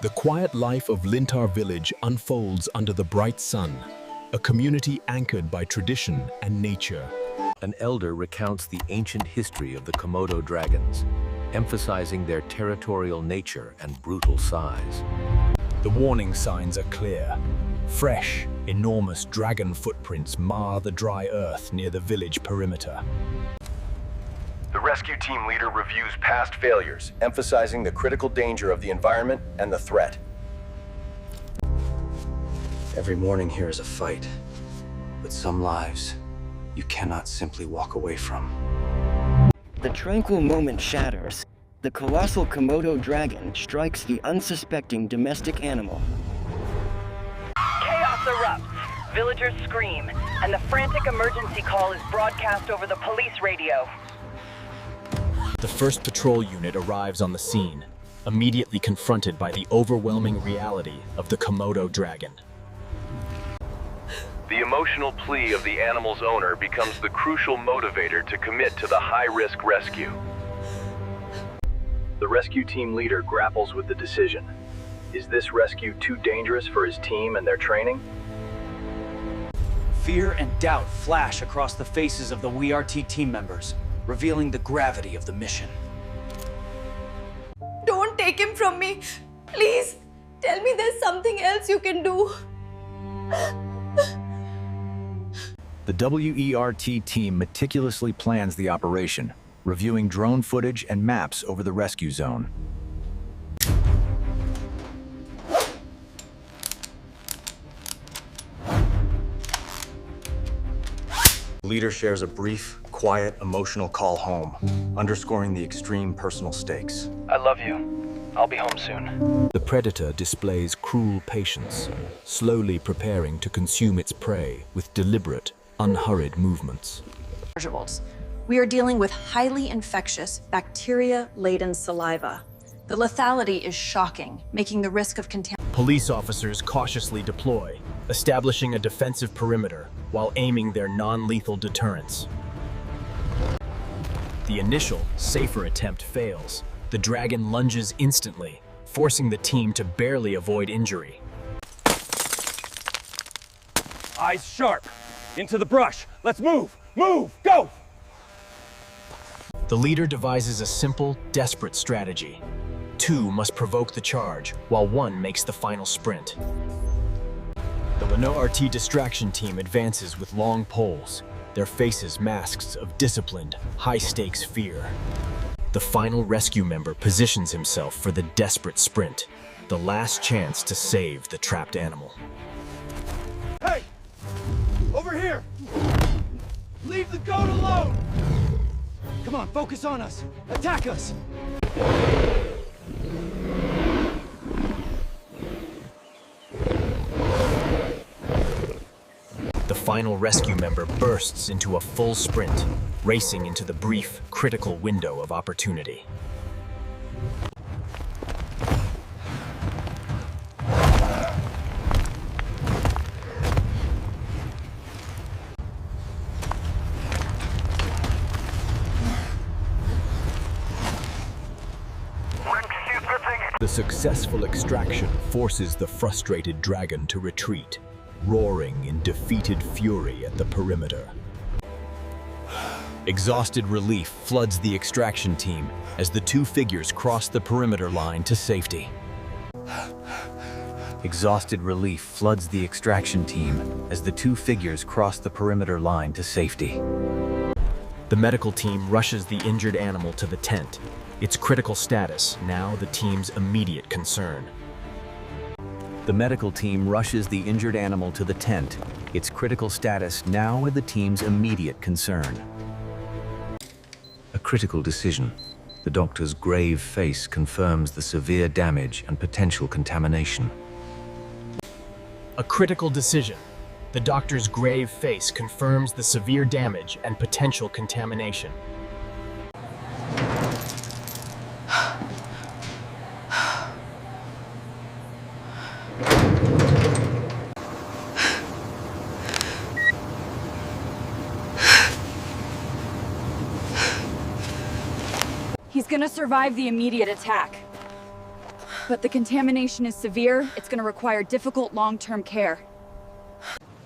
The quiet life of Lintar village unfolds under the bright sun, a community anchored by tradition and nature. An elder recounts the ancient history of the Komodo dragons, emphasizing their territorial nature and brutal size. The warning signs are clear. Fresh, enormous dragon footprints mar the dry earth near the village perimeter. The rescue team leader reviews past failures, emphasizing the critical danger of the environment and the threat. Every morning here is a fight, but some lives you cannot simply walk away from. The tranquil moment shatters. The colossal Komodo dragon strikes the unsuspecting domestic animal. Chaos erupts, villagers scream, and the frantic emergency call is broadcast over the police radio. The first patrol unit arrives on the scene, immediately confronted by the overwhelming reality of the Komodo dragon. The emotional plea of the animal's owner becomes the crucial motivator to commit to the high-risk rescue. The rescue team leader grapples with the decision. Is this rescue too dangerous for his team and their training? Fear and doubt flash across the faces of the WERT team members, revealing the gravity of the mission. Don't take him from me. Please, tell me there's something else you can do. The WERT team meticulously plans the operation, reviewing drone footage and maps over the rescue zone. The leader shares a brief, quiet, emotional call home, underscoring the extreme personal stakes. I love you. I'll be home soon. The predator displays cruel patience, slowly preparing to consume its prey with deliberate, unhurried movements. We are dealing with highly infectious, bacteria-laden saliva. The lethality is shocking, making the risk of contamination. Police officers cautiously deploy, establishing a defensive perimeter while aiming their non-lethal deterrents. The initial, safer attempt fails. The dragon lunges instantly, forcing the team to barely avoid injury. Eyes sharp. Into the brush. Let's move. Move. Go. The leader devises a simple, desperate strategy. Two must provoke the charge, while one makes the final sprint. The WERT distraction team advances with long poles, their faces masks of disciplined, high-stakes fear. The final rescue member positions himself for the desperate sprint, the last chance to save the trapped animal. Hey! Over here! Leave the goat alone! Come on, focus on us! Attack us! The final rescue member bursts into a full sprint, racing into the brief, critical window of opportunity. The successful extraction forces the frustrated dragon to retreat, roaring in defeated fury at the perimeter. Exhausted relief floods the extraction team as the two figures cross the perimeter line to safety. Exhausted relief floods the extraction team as the two figures cross the perimeter line to safety. The medical team rushes the injured animal to the tent, its critical status now the team's immediate concern. The medical team rushes the injured animal to the tent, its critical status now the team's immediate concern. A critical decision. The doctor's grave face confirms the severe damage and potential contamination. A critical decision. The doctor's grave face confirms the severe damage and potential contamination. He's gonna survive the immediate attack. but the contamination is severe. It's going to require difficult long-term care.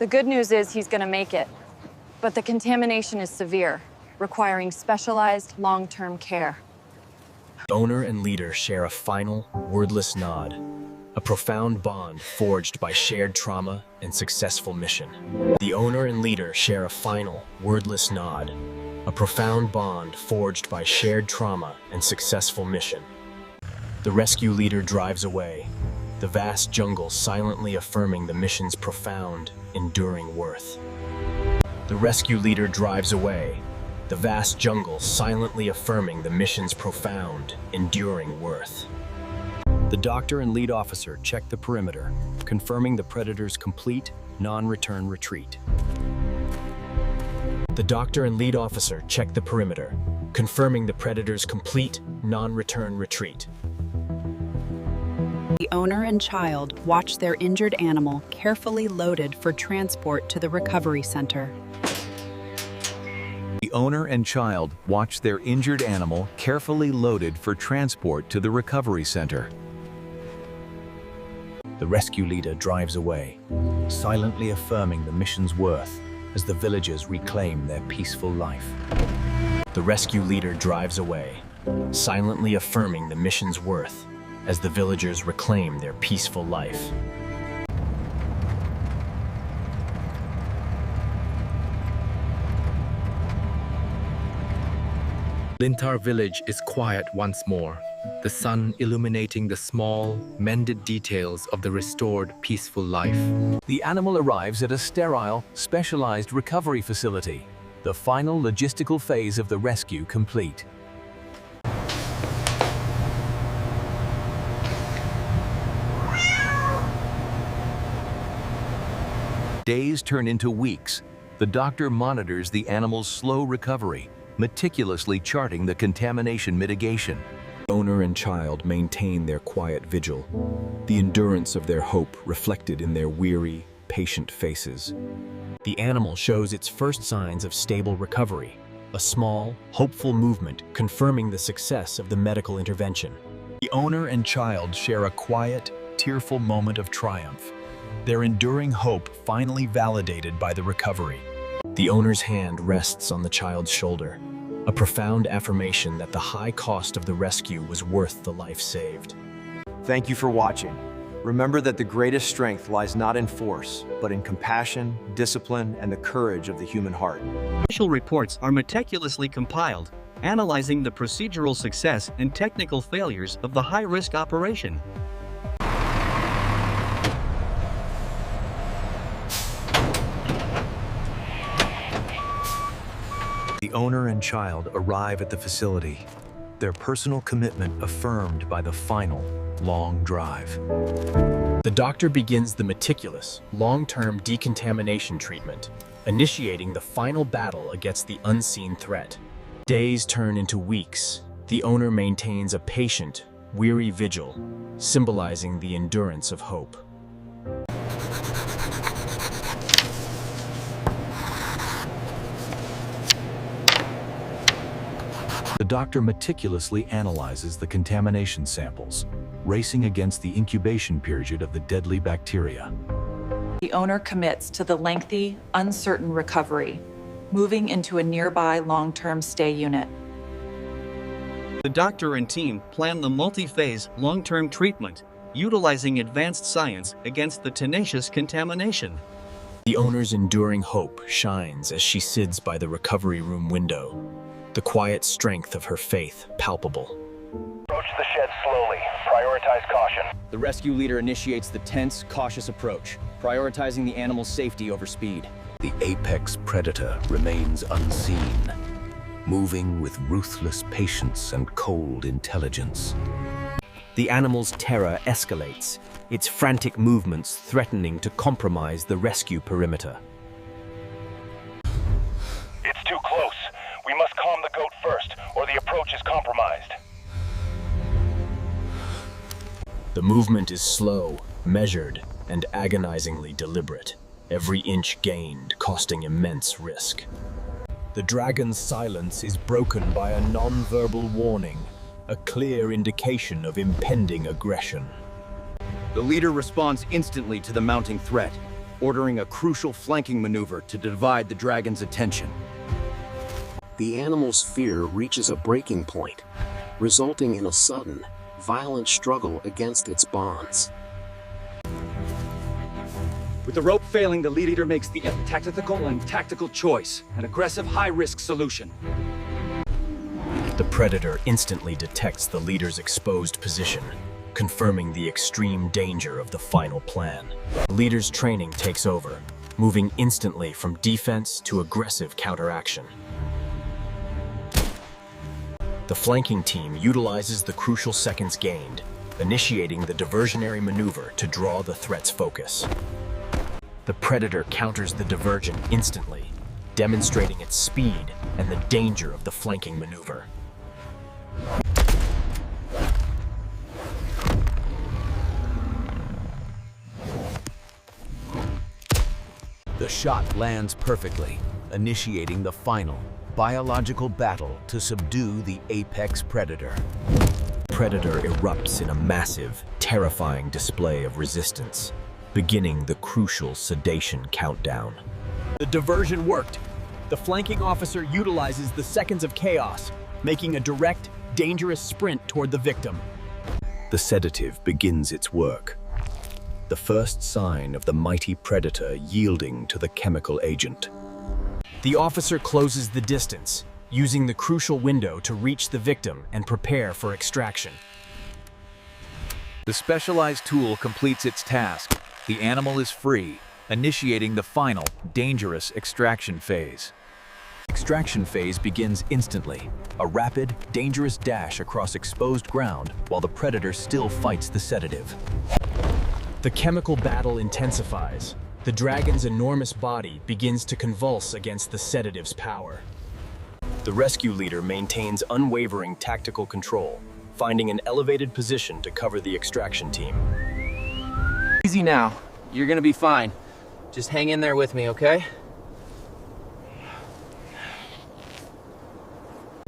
The good news is he's gonna make it, but the contamination is severe, requiring specialized long-term care. The owner and leader share a final, wordless nod, a profound bond forged by shared trauma and successful mission. The owner and leader share a final, wordless nod, a profound bond forged by shared trauma and successful mission. The rescue leader drives away, the vast jungle silently affirming the mission's profound, enduring worth. The rescue leader drives away, the vast jungle silently affirming the mission's profound, enduring worth. The doctor and lead officer check the perimeter, confirming the predator's complete, non-return retreat. The doctor and lead officer check the perimeter, confirming the predator's complete, non-return retreat. The owner and child watch their injured animal carefully loaded for transport to the recovery center. The owner and child watch their injured animal carefully loaded for transport to the recovery center. The rescue leader drives away, silently affirming the mission's worth as the villagers reclaim their peaceful life. The rescue leader drives away, silently affirming the mission's worth as the villagers reclaim their peaceful life. Lintar village is quiet once more, the sun illuminating the small, mended details of the restored, peaceful life. The animal arrives at a sterile, specialized recovery facility, the final logistical phase of the rescue complete. Days turn into weeks. The doctor monitors the animal's slow recovery, meticulously charting the contamination mitigation. Owner and child maintain their quiet vigil, the endurance of their hope reflected in their weary, patient faces. The animal shows its first signs of stable recovery, a small, hopeful movement confirming the success of the medical intervention. The owner and child share a quiet, tearful moment of triumph, their enduring hope finally validated by the recovery. The owner's hand rests on the child's shoulder, a profound affirmation that the high cost of the rescue was worth the life saved. Thank you for watching. Remember that the greatest strength lies not in force, but in compassion, discipline, and the courage of the human heart. Official reports are meticulously compiled, analyzing the procedural success and technical failures of the high-risk operation. The owner and child arrive at the facility, their personal commitment affirmed by the final, long drive. The doctor begins the meticulous, long-term decontamination treatment, initiating the final battle against the unseen threat. Days turn into weeks. The owner maintains a patient, weary vigil, symbolizing the endurance of hope. The doctor meticulously analyzes the contamination samples, racing against the incubation period of the deadly bacteria. The owner commits to the lengthy, uncertain recovery, moving into a nearby long-term stay unit. The doctor and team plan the multi-phase, long-term treatment, utilizing advanced science against the tenacious contamination. The owner's enduring hope shines as she sits by the recovery room window, the quiet strength of her faith palpable. Approach the shed slowly. Prioritize caution. The rescue leader initiates the tense, cautious approach, prioritizing the animal's safety over speed. The apex predator remains unseen, moving with ruthless patience and cold intelligence. The animal's terror escalates, its frantic movements threatening to compromise the rescue perimeter. It's too close. We must calm the goat first, or the approach is compromised. The movement is slow, measured, and agonizingly deliberate, every inch gained costing immense risk. The dragon's silence is broken by a non-verbal warning, a clear indication of impending aggression. The leader responds instantly to the mounting threat, ordering a crucial flanking maneuver to divide the dragon's attention. The animal's fear reaches a breaking point, resulting in a sudden, violent struggle against its bonds. With the rope failing, the leader makes the tactical choice, an aggressive, high-risk solution. The predator instantly detects the leader's exposed position, confirming the extreme danger of the final plan. The leader's training takes over, moving instantly from defense to aggressive counteraction. The flanking team utilizes the crucial seconds gained, initiating the diversionary maneuver to draw the threat's focus. The predator counters the diversion instantly, demonstrating its speed and the danger of the flanking maneuver. The shot lands perfectly, initiating the final, biological battle to subdue the apex predator. Predator erupts in a massive, terrifying display of resistance, beginning the crucial sedation countdown. The diversion worked. The flanking officer utilizes the seconds of chaos, making a direct, dangerous sprint toward the victim. The sedative begins its work, the first sign of the mighty predator yielding to the chemical agent. The officer closes the distance, using the crucial window to reach the victim and prepare for extraction. The specialized tool completes its task. The animal is free, initiating the final, dangerous extraction phase. Extraction phase begins instantly, a rapid, dangerous dash across exposed ground while the predator still fights the sedative. The chemical battle intensifies. The dragon's enormous body begins to convulse against the sedative's power. The rescue leader maintains unwavering tactical control, finding an elevated position to cover the extraction team. Easy now. You're gonna be fine. Just hang in there with me, okay?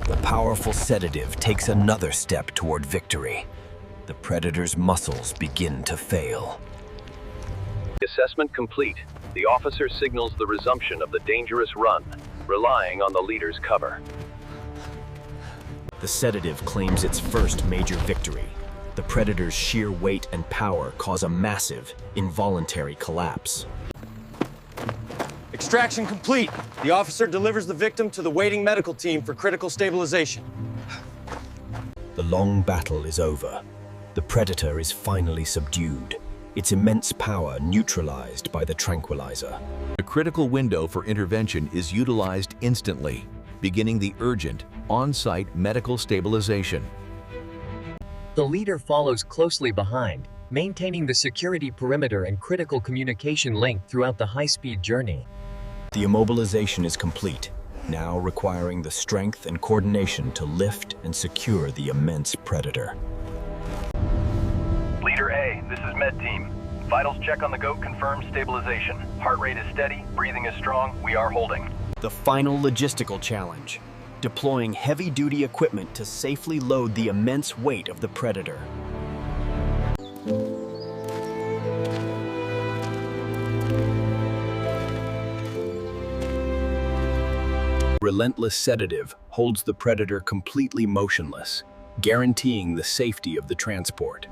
The powerful sedative takes another step toward victory. The predator's muscles begin to fail. Assessment complete. The officer signals the resumption of the dangerous run, relying on the leader's cover. The sedative claims its first major victory. The predator's sheer weight and power cause a massive, involuntary collapse. Extraction complete. The officer delivers the victim to the waiting medical team for critical stabilization. The long battle is over. The predator is finally subdued, its immense power neutralized by the tranquilizer. A critical window for intervention is utilized instantly, beginning the urgent, on-site medical stabilization. The leader follows closely behind, maintaining the security perimeter and critical communication link throughout the high-speed journey. The immobilization is complete, now requiring the strength and coordination to lift and secure the immense predator. Leader A, this is Med Team. Vitals check on the goat confirms stabilization. Heart rate is steady, breathing is strong, we are holding. The final logistical challenge, deploying heavy-duty equipment to safely load the immense weight of the predator. Relentless sedative holds the predator completely motionless, guaranteeing the safety of the transport.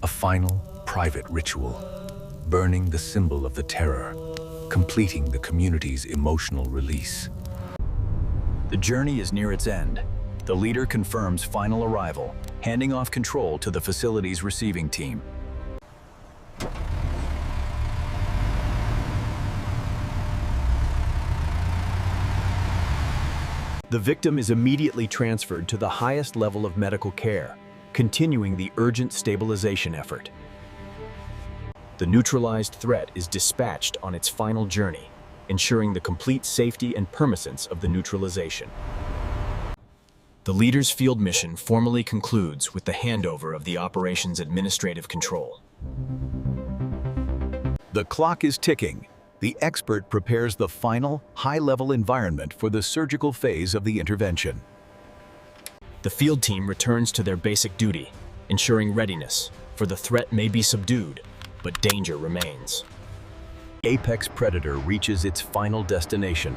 A final, private ritual, burning the symbol of the terror, completing the community's emotional release. The journey is near its end. The leader confirms final arrival, handing off control to the facility's receiving team. The victim is immediately transferred to the highest level of medical care, continuing the urgent stabilization effort. The neutralized threat is dispatched on its final journey, ensuring the complete safety and permanence of the neutralization. The leader's field mission formally concludes with the handover of the operation's administrative control. The clock is ticking. The expert prepares the final, high-level environment for the surgical phase of the intervention. The field team returns to their basic duty, ensuring readiness, for the threat may be subdued, but danger remains. The apex predator reaches its final destination,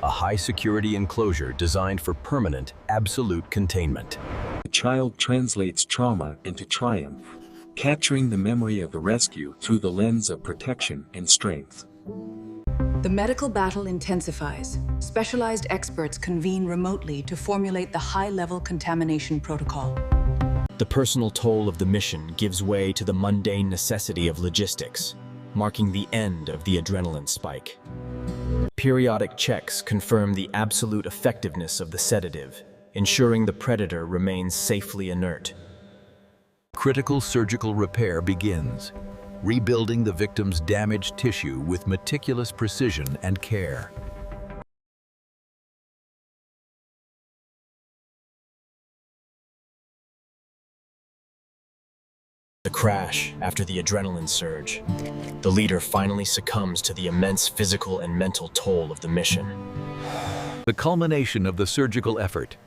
a high-security enclosure designed for permanent, absolute containment. The child translates trauma into triumph, capturing the memory of the rescue through the lens of protection and strength. The medical battle intensifies. Specialized experts convene remotely to formulate the high-level contamination protocol. The personal toll of the mission gives way to the mundane necessity of logistics, marking the end of the adrenaline spike. Periodic checks confirm the absolute effectiveness of the sedative, ensuring the predator remains safely inert. Critical surgical repair begins, rebuilding the victim's damaged tissue with meticulous precision and care. The crash after the adrenaline surge. The leader finally succumbs to the immense physical and mental toll of the mission. The culmination of the surgical effort.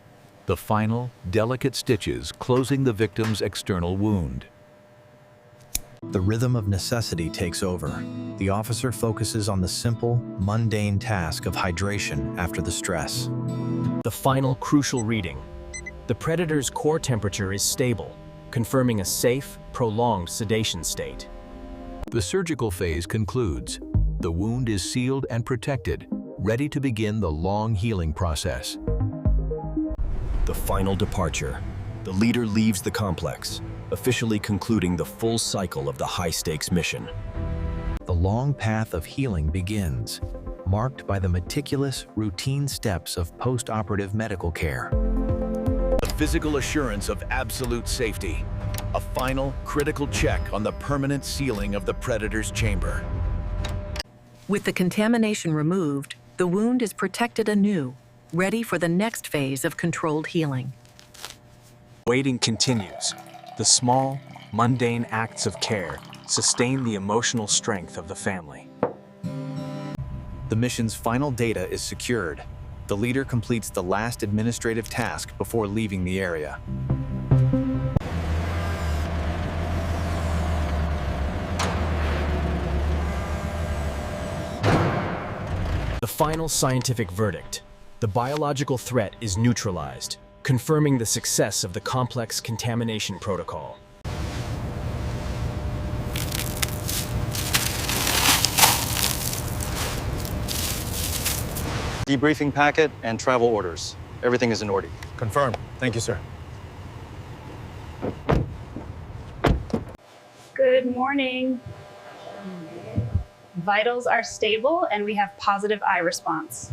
The final, delicate stitches closing the victim's external wound. The rhythm of necessity takes over. The officer focuses on the simple, mundane task of hydration after the stress. The final crucial reading. The predator's core temperature is stable, confirming a safe, prolonged sedation state. The surgical phase concludes. The wound is sealed and protected, ready to begin the long healing process. The final departure. The leader leaves the complex, officially concluding the full cycle of the high-stakes mission. The long path of healing begins, marked by the meticulous, routine steps of post-operative medical care. The physical assurance of absolute safety. A final, critical check on the permanent sealing of the predator's chamber. With the contamination removed, the wound is protected anew, ready for the next phase of controlled healing. Waiting continues. The small, mundane acts of care sustain the emotional strength of the family. The mission's final data is secured. The leader completes the last administrative task before leaving the area. The final scientific verdict. The biological threat is neutralized, confirming the success of the complex contamination protocol. Debriefing packet and travel orders. Everything is in order. Confirmed. Thank you, sir. Good morning. Vitals are stable and we have positive eye response.